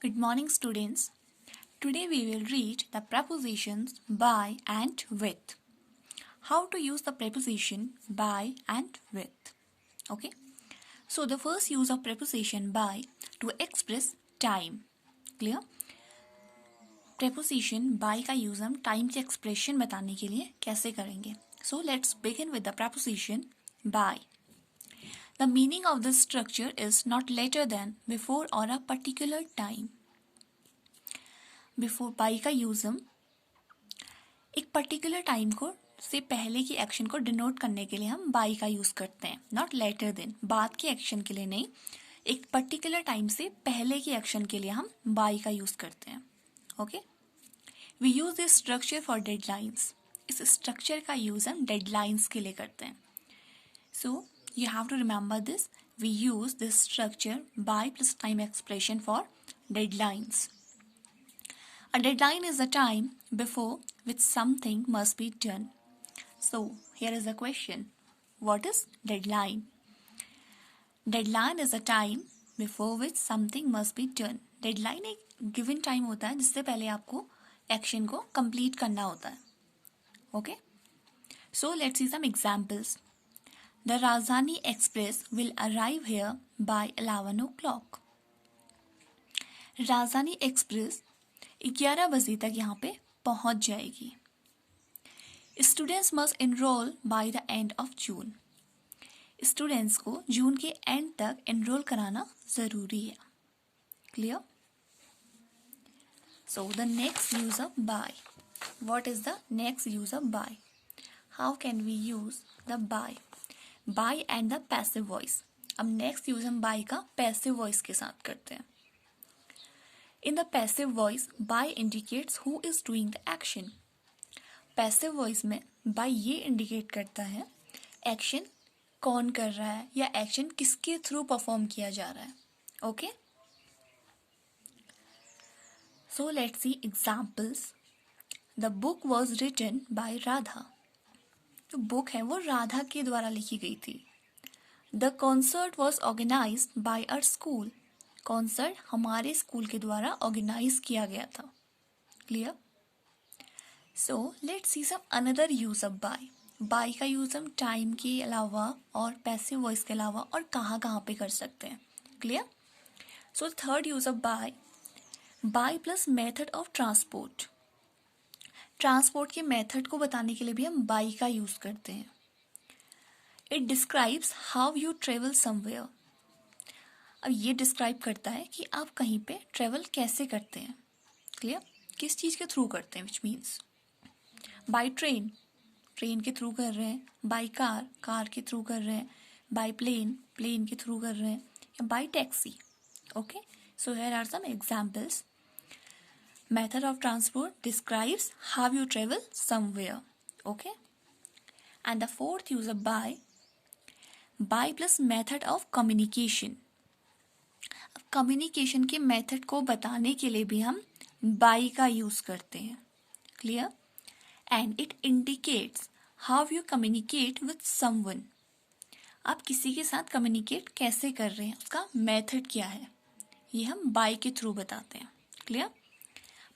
Good morning, students. Today we will read the prepositions by and with. How to use the preposition by and with. Okay. So the first use of preposition by to express time. Clear? Preposition by का use हम time के expression बताने के लिए कैसे करेंगे. So let's begin with the preposition by. The meaning of this structure is not later than, before or a particular time. Before by का use हम एक पर्टिकुलर टाइम को से पहले की एक्शन को डिनोट करने के लिए हम बाई का यूज करते हैं. नॉट लेटर देन, बाद के एक्शन के लिए नहीं, एक पर्टिकुलर टाइम से पहले की एक्शन के लिए हम बाई का यूज करते हैं. Okay. We use this structure for deadlines. इस स्ट्रक्चर का यूज हम डेडलाइंस के लिए करते हैं. सो you have to remember this. We use this structure by plus time expression for deadlines. A deadline is the time before which something must be done. So here is the question. What is deadline? Deadline is a time before which something must be done. Deadline एक given time होता है जिससे पहले आपको action को complete करना होता है. Okay? So let's see some examples. The Rajdhani Express will arrive here by 11 o'clock. राजधानी एक्सप्रेस 11 बजे तक यहाँ पे पहुँच जाएगी. Students must enroll by the end of June. Students को जून के एंड तक एनरोल कराना जरूरी है. Clear? So the next use of by. What is the next use of by? How can we use the by? By and the passive voice. अब next use हम by का passive voice के साथ करते हैं. In the passive voice by indicates who is doing the action. Passive voice में by ये indicate करता है एक्शन कौन कर रहा है या एक्शन किसके थ्रू परफॉर्म किया जा रहा है. Okay. So let's see examples. The book was written by Radha. जो बुक है वो राधा के द्वारा लिखी गई थी. The concert was organise by our school. Concert हमारे स्कूल के द्वारा ऑर्गेनाइज किया गया था. Clear? So let's see some another use of by. By का यूज हम टाइम के अलावा और पैसिव वॉइस के अलावा और कहाँ पे कर सकते हैं. Clear? So third use of by plus method of transport. Transport के मेथड को बताने के लिए भी हम बाई का यूज करते हैं. It describes how you travel somewhere. अब ये डिस्क्राइब करता है कि आप कहीं पे ट्रेवल कैसे करते हैं. क्लियर? किस चीज़ के थ्रू करते हैं. Which means by train, train के थ्रू कर रहे हैं. बाई कार, कार के थ्रू कर रहे हैं. बाई प्लेन, प्लेन के थ्रू कर रहे हैं. या by taxi. Okay. So here are some examples. Method of transport describes how you travel somewhere. Okay. And the fourth use of by plus method of communication. Communication के method को बताने के लिए भी हम by का यूज करते हैं. Clear? And it indicates how you communicate with someone. आप किसी के साथ कम्युनिकेट कैसे कर रहे हैं, उसका मेथड क्या है, ये हम by के थ्रू बताते हैं. क्लियर?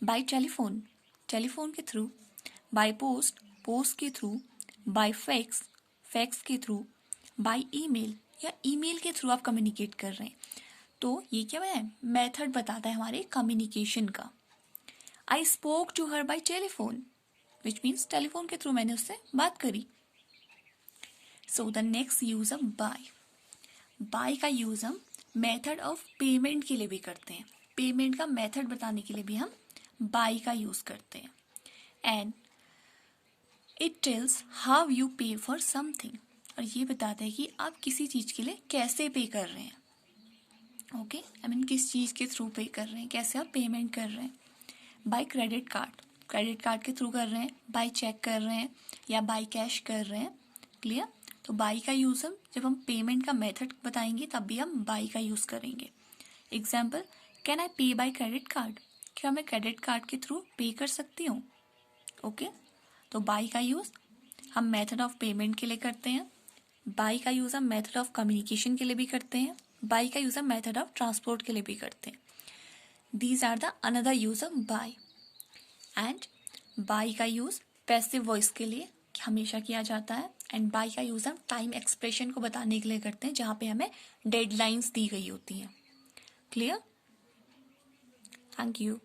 बाय टेलीफोन, टेलीफोन के थ्रू. बाय पोस्ट, पोस्ट के थ्रू. बाय फैक्स, फैक्स के थ्रू. बाय ईमेल या ईमेल के थ्रू आप कम्युनिकेट कर रहे हैं. तो ये क्या है, मेथड बताता है हमारे कम्युनिकेशन का. I spoke to her by telephone, which means telephone के थ्रू मैंने उससे बात करी. So the next use of by का यूज हम मेथड ऑफ पेमेंट के लिए भी करते हैं. पेमेंट का मेथड बताने के लिए भी हम बाय का यूज करते हैं. And it tells how you पे फॉर समथिंग. और ये बताता है कि आप किसी चीज के लिए कैसे पे कर रहे हैं. ओके. आई मीन किस चीज के थ्रू पे कर रहे हैं, कैसे आप पेमेंट कर रहे हैं. By credit card, credit card के थ्रू कर रहे हैं. बाय चेक कर रहे हैं या बाय कैश कर रहे हैं. क्लियर? तो बाय का यूज हम जब हम पेमेंट का मेथड बताएंगे तब भी हम बाय का यूज करेंगे. एग्जाम्पल, कैन आई पे बाय क्रेडिट कार्ड. क्या मैं क्रेडिट कार्ड के थ्रू पे कर सकती हूँ. ओके. तो बाय का यूज हम मेथड ऑफ पेमेंट के लिए करते हैं. बाय का यूज हम मेथड ऑफ कम्युनिकेशन के लिए भी करते हैं. बाय का यूज हम मेथड ऑफ ट्रांसपोर्ट के लिए भी करते हैं. These are the another use of by. And by का यूज पैसिव वॉइस के लिए हमेशा किया जाता है, एंड बाय का यूज हम टाइम एक्सप्रेशन को बताने के लिए करते हैं जहां पे हमें डेडलाइंस दी गई होती हैं। क्लियर? Thank you.